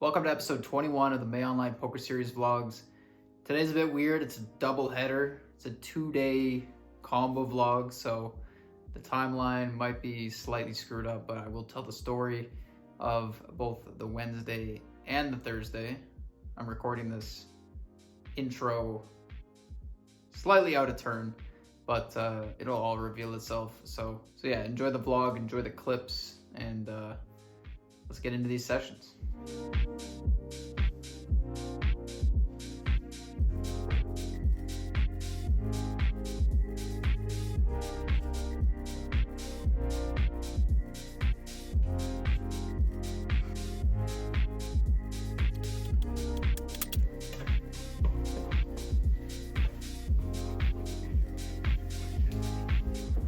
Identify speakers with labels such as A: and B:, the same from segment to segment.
A: Welcome to episode 21 of the May Online Poker Series vlogs. Today's a bit weird. It's a double header. It's a 2-day combo vlog, so the timeline might be slightly screwed up, but I will tell the story of both the Wednesday and the Thursday. I'm recording this intro slightly out of turn, but it'll all reveal itself. So yeah, enjoy the vlog, enjoy the clips, and let's get into these sessions.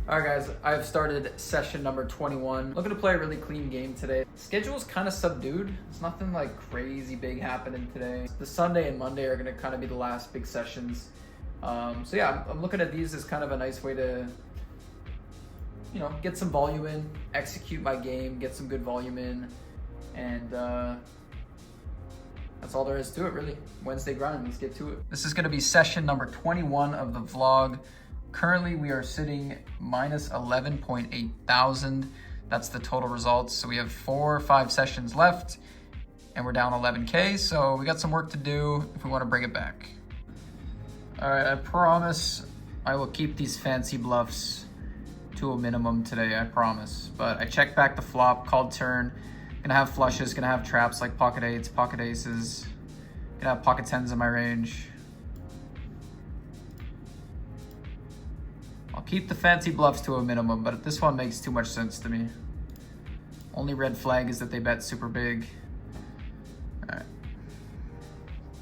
A: Alright guys, I've started session number 21. Looking to play a really clean game today. Schedule's kind of subdued. There's nothing like crazy big happening today. The Sunday and Monday are gonna kind of be the last big sessions. So yeah, I'm looking at these as kind of a nice way to, get some volume in, execute my game, get some good volume in, and that's all there is to it really. Wednesday grind, let's get to it. This is gonna be session number 21 of the vlog. Currently, we are sitting minus 11.8 thousand. That's the total results. So we have 4 or 5 sessions left and we're down 11K. So we got some work to do if we want to bring it back. All right, I promise I will keep these fancy bluffs to a minimum today, I promise. But I checked back the flop, called turn. Gonna have flushes, gonna have traps like pocket eights, pocket aces. Gonna have pocket tens in my range. I'll keep the fancy bluffs to a minimum, but this one makes too much sense to me. Only red flag is that they bet super big.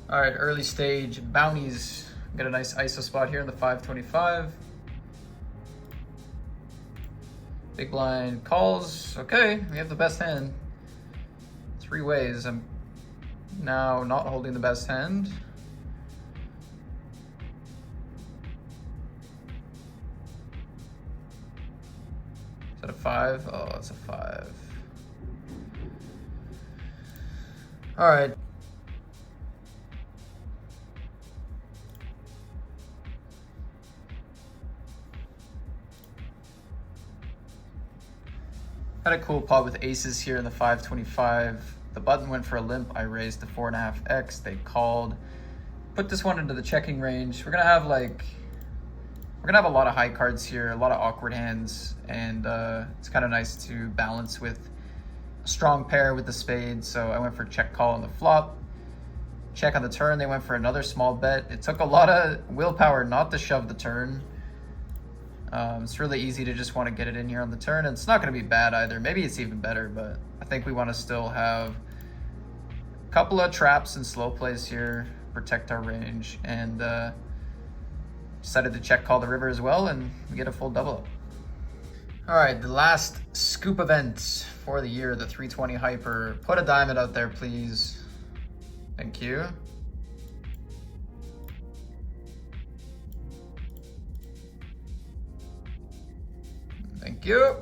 A: All right, early stage bounties. Got a nice ISO spot here in the 525. Big blind calls. Okay, we have the best hand. 3 ways. I'm now not holding the best hand. Is that a 5? Oh, it's a 5. All right. Had a cool pot with aces here in the 525. The button went for a limp. I raised the 4.5x. They called. Put this one into the checking range. We're gonna have a lot of high cards here, a lot of awkward hands, and it's kind of nice to balance with a strong pair with the spade. So I went for check call on the flop, check on the turn. They went for another small bet. It took a lot of willpower not to shove the turn. It's really easy to just want to get it in here on the turn, and it's not going to be bad either. Maybe it's even better, but I think we want to still have a couple of traps and slow plays here, protect our range, and decided to check call the river as well, and we get a full double up. All right, the last scoop event for the year, the 320 hyper. Put a diamond out there, please. Thank you. Thank you.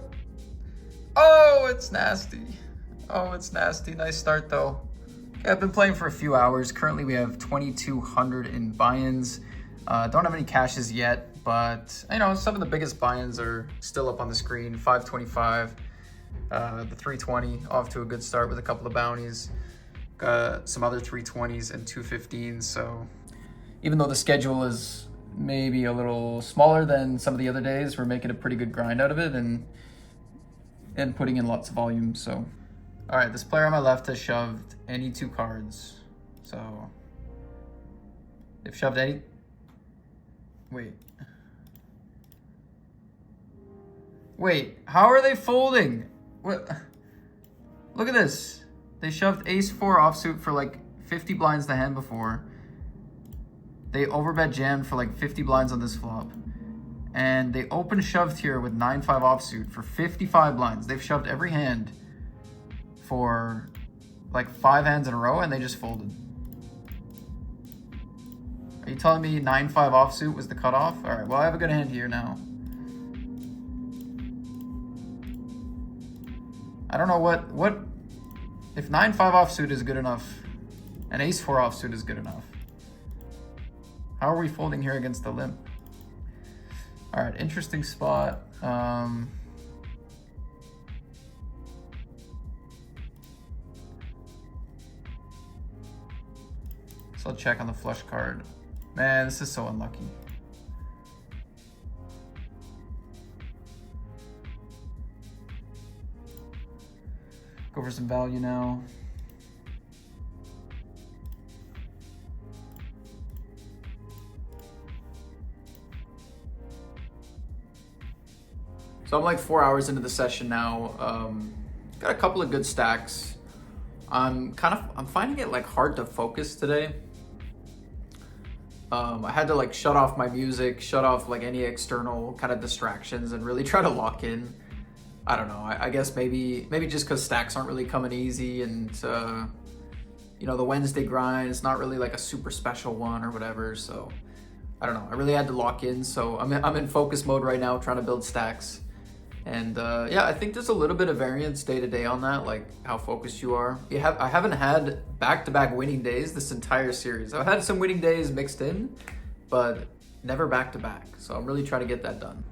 A: Oh, it's nasty. Oh, it's nasty. Nice start though. Okay, I've been playing for a few hours. Currently we have 2,200 in buy-ins. Don't have any cashes yet, but some of the biggest buy-ins are still up on the screen. 525, the 320 off to a good start with a couple of bounties. Got some other 320s and 215s. So even though the schedule is maybe a little smaller than some of the other days, we're making a pretty good grind out of it and putting in lots of volume. So, all right, this player on my left has shoved any 2 cards. So they've shoved any. Wait, how are they folding? What? Look at this. They shoved ace-4 offsuit for like 50 blinds the hand before. They overbet jammed for like 50 blinds on this flop. And they open shoved here with 9-5 offsuit for 55 blinds. They've shoved every hand for like 5 hands in a row, and they just folded. Are you telling me 9-5 offsuit was the cutoff? All right, well, I have a good hand here now. I don't know what If 9-5 offsuit is good enough, and ace-4 offsuit is good enough, how are we folding here against the limp? All right, interesting spot. So I'll check on the flush card. Man, this is so unlucky. Go for some value now. So I'm like 4 hours into the session now. Got a couple of good stacks. I'm finding it like hard to focus today. I had to like shut off my music, shut off like any external kind of distractions and really try to lock in. I don't know, I guess maybe just because stacks aren't really coming easy and you know, the Wednesday grind is not really like a super special one or whatever, so I don't know, I really had to lock in. So I'm in focus mode right now trying to build stacks. And yeah, I think there's a little bit of variance day to day on that, like how focused you are. I haven't had back-to-back winning days this entire series. I've had some winning days mixed in, but never back-to-back. So I'm really trying to get that done.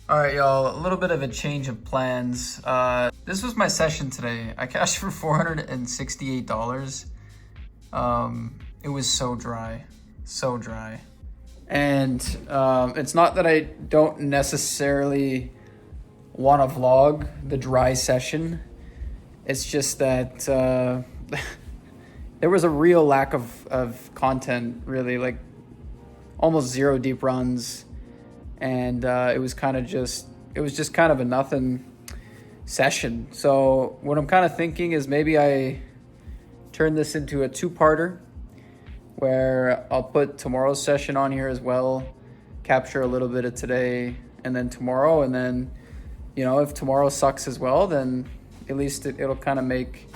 A: All right, y'all, a little bit of a change of plans. This was my session today. I cashed for $468. It was so dry, so dry. And it's not that I don't necessarily want to vlog the dry session. It's just that there was a real lack of content, really, like almost zero deep runs. And it was just kind of a nothing session. So what I'm kind of thinking is maybe I turn this into a two-parter where I'll put tomorrow's session on here as well, capture a little bit of today and then tomorrow. And then, you know, if tomorrow sucks as well, then at least it'll kind of make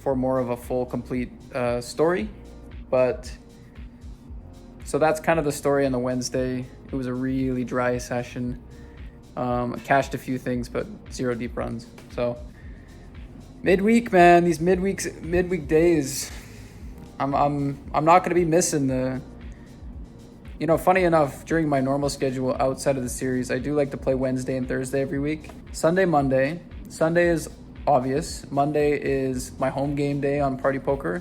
A: for more of a full, complete story. But so that's kind of the story on the Wednesday. It was a really dry session. I cashed a few things, but zero deep runs. So midweek, man, these midweek days, I'm not going to be missing the. You know, funny enough, during my normal schedule outside of the series, I do like to play Wednesday and Thursday every week. Sunday, Monday. Sunday is obvious. Monday is my home game day on Party Poker,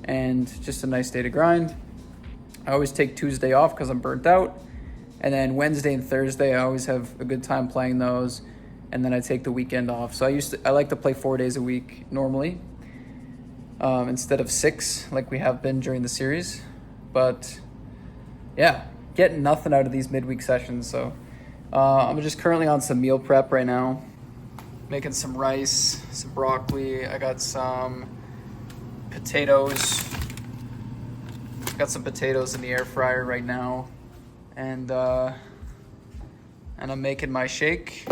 A: and just a nice day to grind. I always take Tuesday off because I'm burnt out. And then Wednesday and Thursday, I always have a good time playing those. And then I take the weekend off. So I like to play 4 days a week normally, instead of 6 like we have been during the series. But yeah, getting nothing out of these midweek sessions. So I'm just currently on some meal prep right now. Making some rice, some broccoli. I got some potatoes. Got some potatoes in the air fryer right now. And I'm making my shake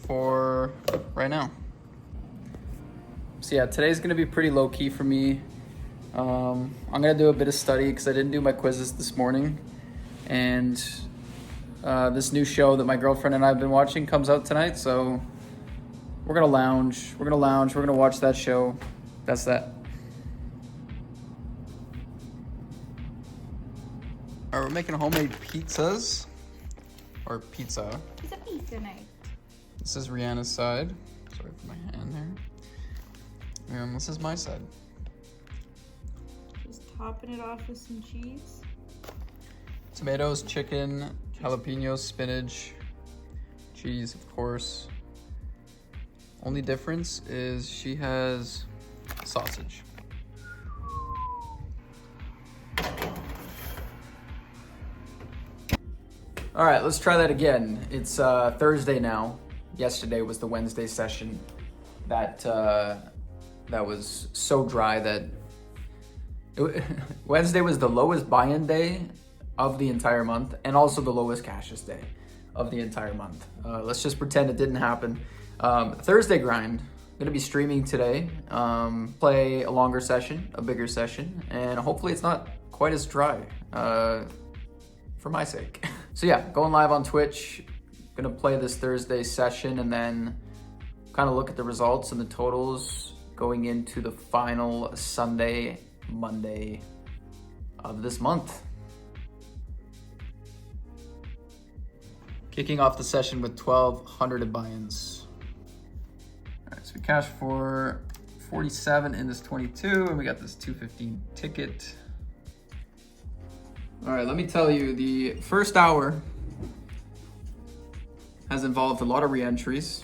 A: for right now. So yeah, today's gonna be pretty low key for me. I'm gonna do a bit of study because I didn't do my quizzes this morning. And this new show that my girlfriend and I have been watching comes out tonight. So we're gonna lounge. We're gonna watch that show. That's that. All right, we're making homemade pizzas, or pizza.
B: It's a pizza night.
A: This is Rihanna's side. Sorry for my hand there. And this is my side.
B: Just topping it off with some cheese.
A: Tomatoes, chicken, jalapenos, spinach, cheese, of course. Only difference is she has sausage. All right, let's try that again. It's Thursday now. yesterday was the Wednesday session that that was so dry that Wednesday was the lowest buy-in day of the entire month and also the lowest cashes day of the entire month. Let's just pretend it didn't happen. Thursday grind, gonna be streaming today. Play a longer session, a bigger session, and hopefully it's not quite as dry for my sake. So yeah, going live on Twitch, gonna play this Thursday session and then kind of look at the results and the totals going into the final Sunday, Monday of this month. Kicking off the session with 1,200 buy-ins. All right, so we cashed for 47 in this 22, and we got this 215 ticket. All right, let me tell you, the first hour has involved a lot of re-entries.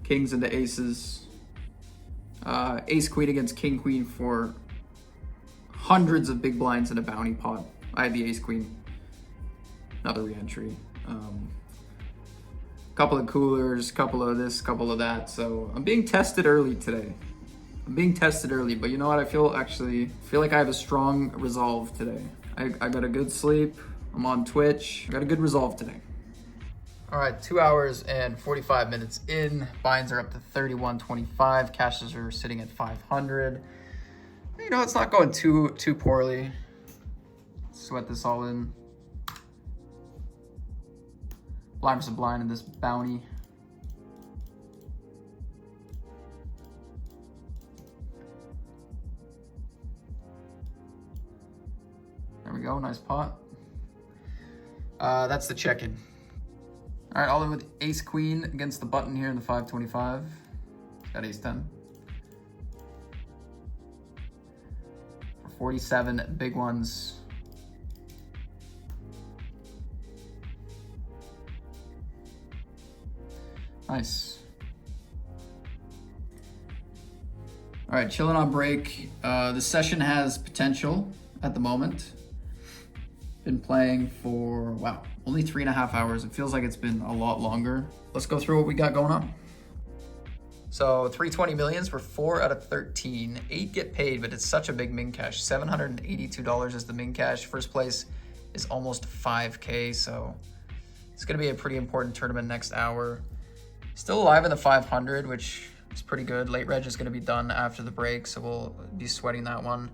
A: Kings into aces. Ace queen against king queen for hundreds of big blinds in a bounty pot. I had the ace queen. Another re-entry. Couple of coolers, couple of this, couple of that. So I'm being tested early today. I'm being tested early, but you know what? I feel like I have a strong resolve today. I got a good sleep. I'm on Twitch. I got a good resolve today. All right, 2 hours and 45 minutes in. Binds are up to 31.25. Cashes are sitting at 500. You know, it's not going too poorly. Sweat this all in. Blind versus blind in this bounty. There we go, nice pot. That's the check-in. All right, all in with ace queen against the button here in the 525. Got ace 10. For 47 big ones. Nice. All right, chilling on break. The session has potential at the moment. Been playing for, wow, only 3.5 hours. It feels like it's been a lot longer. Let's go through what we got going on. So 320 millions for 4 out of 13. 8 get paid, but it's such a big min cash. $782 is the min cash. First place is almost 5K, so it's gonna be a pretty important tournament next hour. Still alive in the 500, which is pretty good. Late reg is gonna be done after the break, so we'll be sweating that one.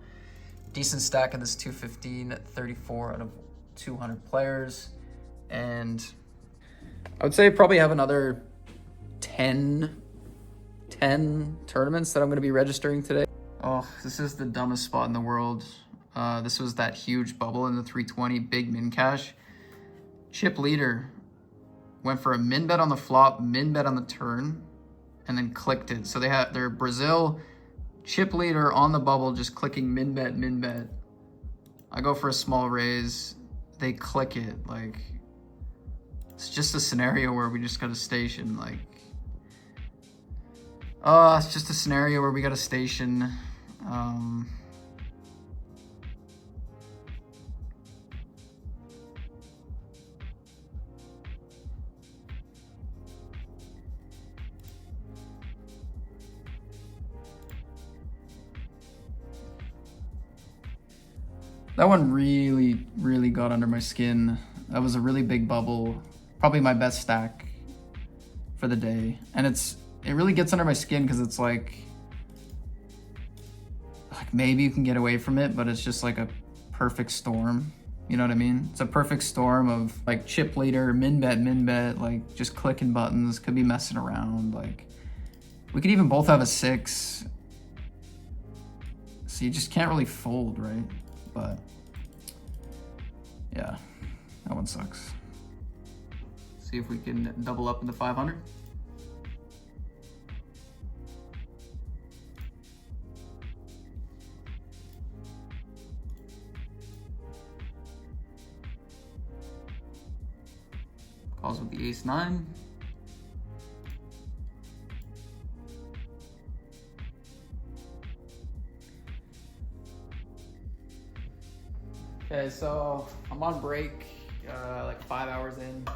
A: Decent stack in this 215, 34 out of 200 players. And I would say probably have another 10 tournaments that I'm gonna be registering today. Oh, this is the dumbest spot in the world. This was that huge bubble in the 320, big min cash. Chip leader went for a min bet on the flop, min bet on the turn, and then clicked it. So they had their Brazil chip leader on the bubble, just clicking min bet, min bet. I go for a small raise, they click it. Like, it's just a scenario where we just got a station. Like, it's just a scenario where we got a station. That one really got under my skin. That was a really big bubble. Probably my best stack for the day. And it really gets under my skin because it's like maybe you can get away from it, but it's just like a perfect storm. You know what I mean? It's a perfect storm of like chip leader, min bet, like just clicking buttons, could be messing around. Like, we could even both have a 6. So you just can't really fold, right? But yeah, that one sucks. See if we can double up in the 500. Calls with the ace 9. Okay, so I'm on break, like 5 hours in.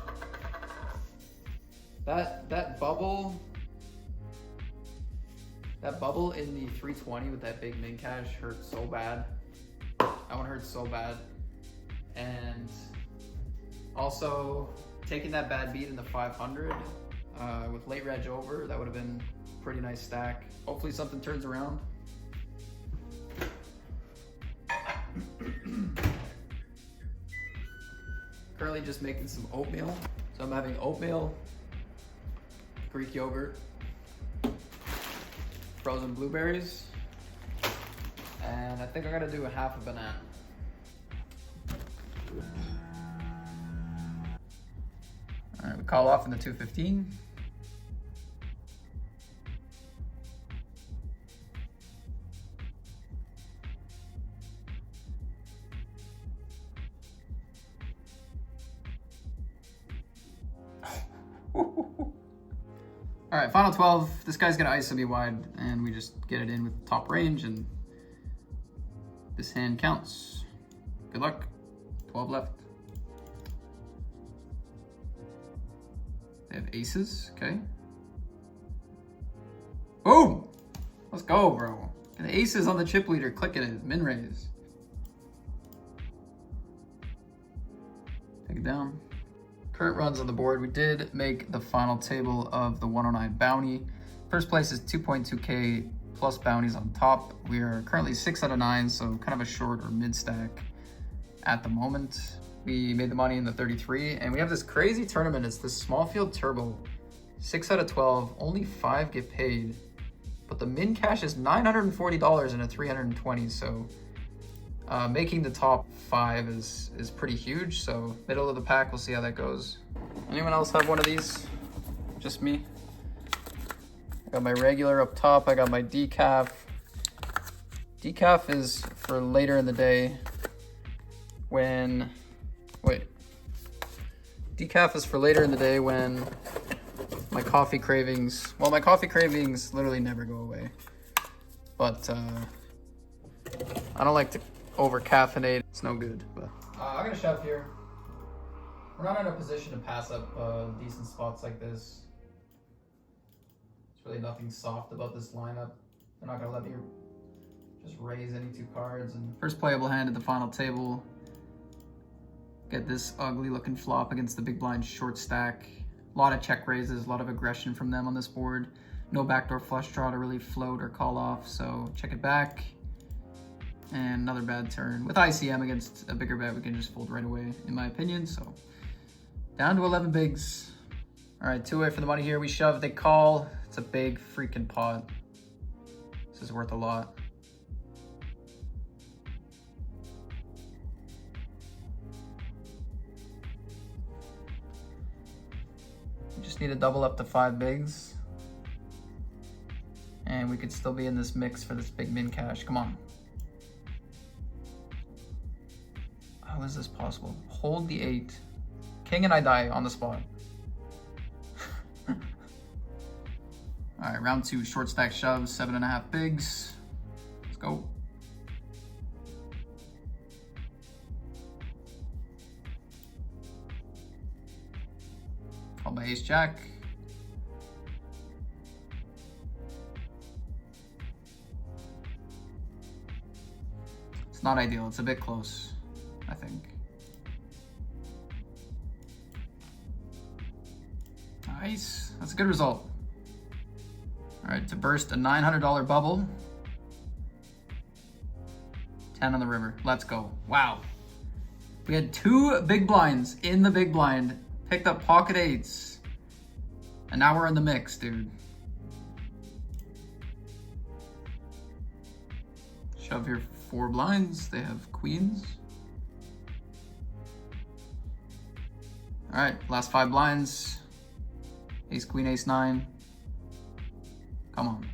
A: That bubble in the 320 with that big min cash hurt so bad. That one hurt so bad. And also taking that bad beat in the 500 with late reg over, that would have been a pretty nice stack. Hopefully something turns around. Currently just making some oatmeal. So I'm having oatmeal, Greek yogurt, frozen blueberries, and I think I'm gonna do a half a banana. All right, we call off in the 215. All right, final 12. This guy's gonna ISO me wide, and we just get it in with top range, and this hand counts. Good luck. 12 left. They have aces, okay. Boom! Let's go, bro. And the aces on the chip leader, clicking it, min raise. Take it down. Current runs on the board. We did make the final table of the 109 bounty. First place is 2.2K plus bounties on top. We are currently 6 out of 9, so kind of a short or mid stack at the moment. We made the money in the 33, and we have this crazy tournament. It's this small field turbo. 6 out of 12, only 5 get paid. But the min cash is $940 in a 320, so making the top 5 is pretty huge. So middle of the pack, we'll see how that goes. Anyone else have one of these? Just me. I got my regular up top. I got my decaf. Decaf is for later in the day when, decaf is for later in the day when my coffee cravings, well, my coffee cravings literally never go away. But I don't like to over caffeinate. It's no good. But I'm gonna shove here. We're not in a position to pass up decent spots like this. There's really nothing soft about this lineup. They're not gonna let me just raise any 2 cards. And first playable hand at the final table. Get this ugly looking flop against the big blind short stack. A lot of check raises, a lot of aggression from them on this board. No backdoor flush draw to really float or call off, so check it back. And another bad turn. With ICM against a bigger bet, we can just fold right away, in my opinion. So down to 11 bigs. All right, 2-way for the money here. We shove, they call. It's a big freaking pot. This is worth a lot. We just need to double up to 5 bigs. And we could still be in this mix for this big min cash. Come on. How is this possible? Hold the 8. King and I die on the spot. All right, round 2, short stack shoves, 7.5 bigs. Let's go. Called by ace jack. It's not ideal, it's a bit close, I think. Nice, that's a good result. All right, to burst a $900 bubble. 10 on the river, let's go. Wow. We had 2 big blinds in the big blind, picked up pocket 8s, and now we're in the mix, dude. Shove here 4 blinds, they have queens. All right, last 5 blinds. Ace, queen, ace, 9. Come on.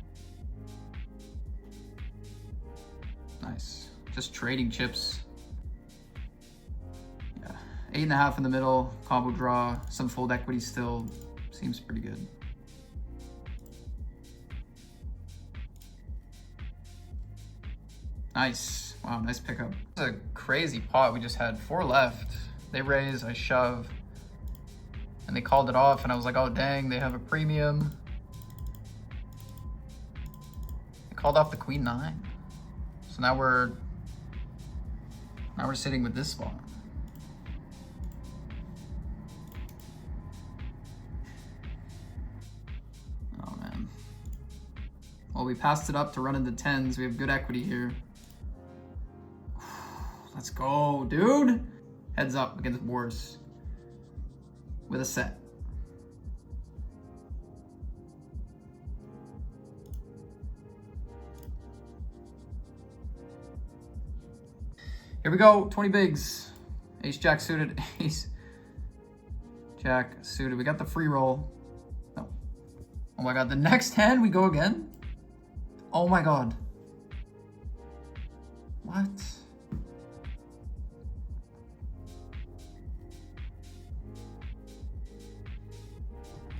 A: Nice. Just trading chips. Yeah. 8.5 in the middle, combo draw, some fold equity still. Seems pretty good. Nice. Wow, nice pickup. This is a crazy pot. We just had 4 left. They raise, I shove. And and they called it off, and I was like, oh dang, they have a premium. They called off the queen nine. So now we're sitting with this spot. Oh man. Well, we passed it up to run into tens. We have good equity here. Let's go, dude. Heads up against Boris with a set. Here we go, 20 bigs. Ace jack suited, ace jack suited. We got the free roll. No. Oh my god, the next hand we go again? Oh my god. What?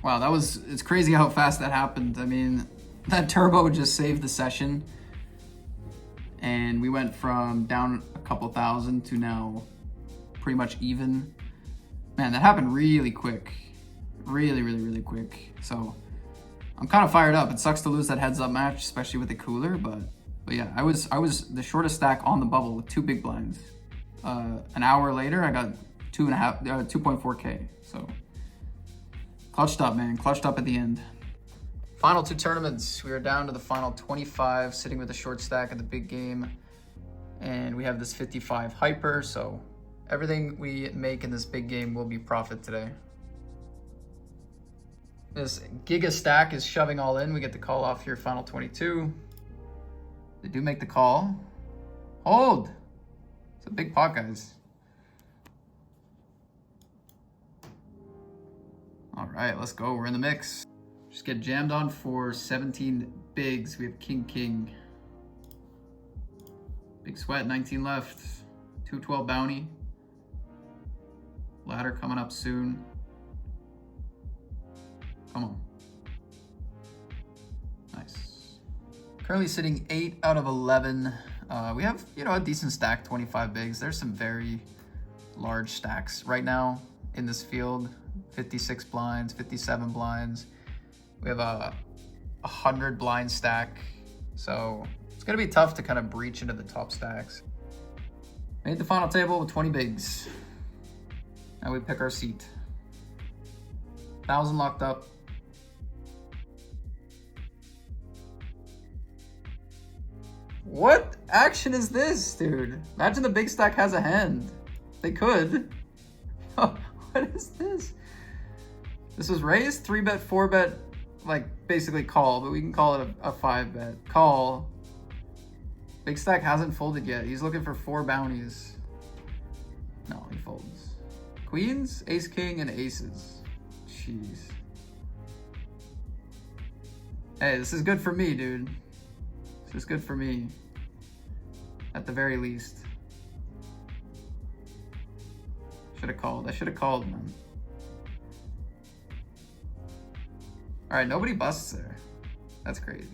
A: Wow, it's crazy how fast that happened. I mean, that turbo just saved the session. And we went from down a couple thousand to now pretty much even. Man, that happened really quick. Really quick. So I'm kind of fired up. It sucks to lose that heads up match, especially with the cooler, but yeah, I was the shortest stack on the bubble with 2 big blinds. An hour later, I got 2.4K. So clutched up, man. Clutched up at the end. Final 2 tournaments. We are down to the final 25, sitting with a short stack at the big game. And we have this 55 hyper, so everything we make in this big game will be profit today. This giga stack is shoving all in. We get the call off here, final 22. They do make the call. Hold! It's a big pot, guys. All right, let's go. We're in the mix. Just get jammed on for 17 bigs. We have king. Big sweat, 19 left. 212 bounty. Ladder coming up soon. Come on. Nice. Currently sitting 8 out of 11. We have, a decent stack, 25 bigs. There's some very large stacks right now in this field. 56 blinds, 57 blinds. We have a 100 blind stack. So it's gonna be tough to kind of breach into the top stacks. Made the final table with 20 bigs. Now we pick our seat. 1,000 locked up. What action is this, dude? Imagine the big stack has a hand. They could. What is this? This was raised, 3-bet, 4-bet, like basically call, but we can call it a 5-bet. Call. Big stack hasn't folded yet. He's looking for 4 bounties. No, he folds. Queens, ace, king, and aces. Jeez. Hey, this is good for me, dude. This is good for me. At the very least. Should have called. I should have called, man. All right, nobody busts there. That's crazy.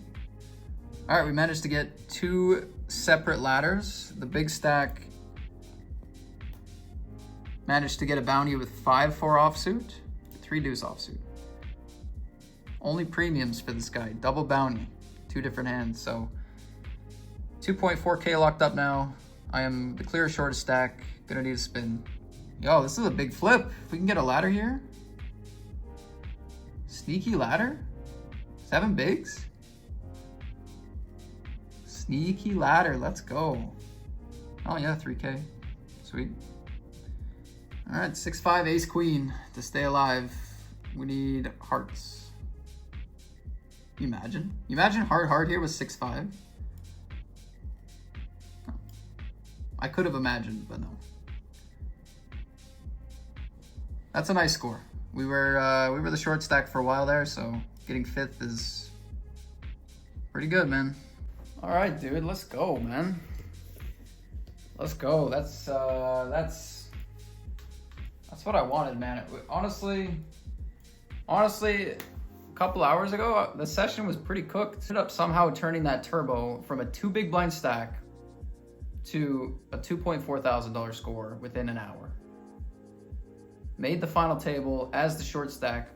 A: All right, we managed to get 2 separate ladders. The big stack managed to get a bounty with 5-4 offsuit, 3 deuce offsuit. Only premiums for this guy. Double bounty, 2 different hands. So 2.4K locked up now. I am the clear shortest stack. Gonna need a spin. Yo, this is a big flip. If we can get a ladder here. Sneaky ladder? 7 bigs? Sneaky ladder, let's go. Oh yeah, 3K, sweet. All right, 6-5 ace queen to stay alive. We need hearts. You imagine? You imagine heart here with 6-5? No. I could have imagined, but no. That's a nice score. We were the short stack for a while there, so getting 5th is pretty good, man. All right, dude, let's go, man. Let's go. That's what I wanted, man. Honestly, a couple hours ago, the session was pretty cooked. Ended up somehow turning that turbo from a 2 big blind stack to a $2,400 score within an hour. made the final table as the short stack,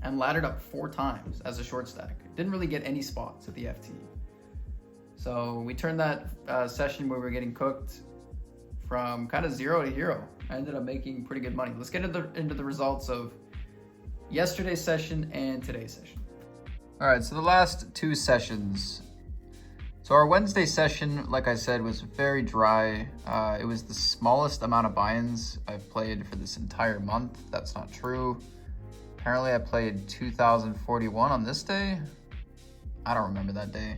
A: and laddered up 4 times as a short stack. Didn't really get any spots at the FT. So we turned that session where we were getting cooked from kind of 0 to hero. I ended up making pretty good money. Let's get into the results of yesterday's session and today's session. All right, so the last 2 sessions. So our Wednesday session, like I said, was very dry. It was the smallest amount of buy-ins I've played for this entire month. That's not true. Apparently I played 2,041 on this day. I don't remember that day.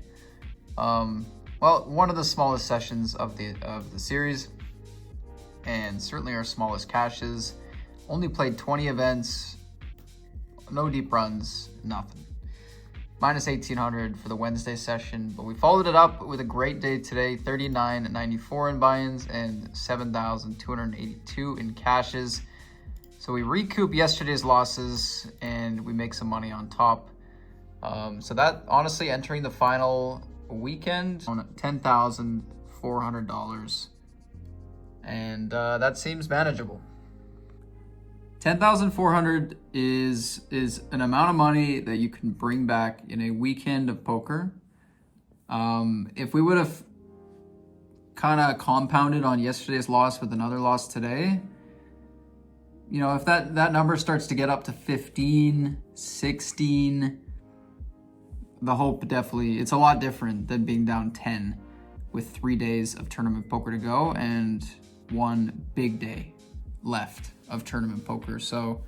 A: Well, one of the smallest sessions of the series, and certainly our smallest caches. Only played 20 events, no deep runs, nothing. Minus 1,800 for the Wednesday session, but we followed it up with a great day today, 39.94 in buy-ins and 7,282 in caches. So we recoup yesterday's losses and we make some money on top. So that, honestly, entering the final weekend on $10,400, and that seems manageable. 10,400 is an amount of money that you can bring back in a weekend of poker. If we would have kind of compounded on yesterday's loss with another loss today, you know, if that number starts to get up to 15, 16, the hope definitely, it's a lot different than being down 10 with 3 days of tournament poker to go and 1 big day left of tournament poker. So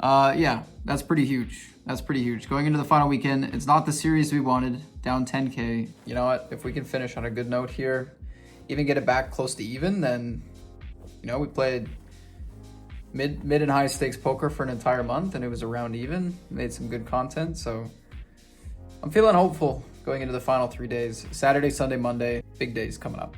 A: yeah, that's pretty huge. That's pretty huge. Going into the final weekend, it's not the series we wanted, down 10K. You know what? If we can finish on a good note here, even get it back close to even, then, you know, we played mid and high stakes poker for an entire month and it was around even. Made some good content, so I'm feeling hopeful going into the final 3 days. Saturday, Sunday, Monday, big days coming up.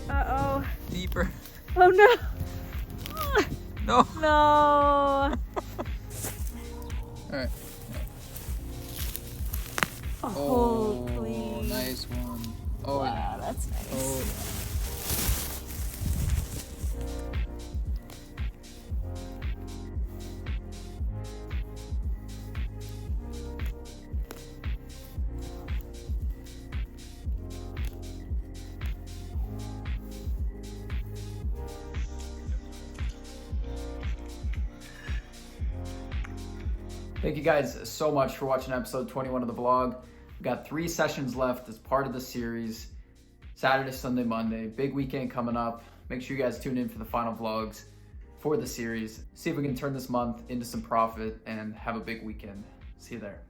B: Uh-oh.
A: Deeper.
B: Oh, no.
A: No.
B: No.
A: All right.
B: Oh, please.
A: Nice one. Oh,
B: Wow,
A: yeah.
B: that's nice.
A: Oh, yeah. Thank you guys so much for watching episode 21 of the vlog. We've got 3 sessions left as part of the series. Saturday, Sunday, Monday. Big weekend coming up. Make sure you guys tune in for the final vlogs for the series. See if we can turn this month into some profit and have a big weekend. See you there.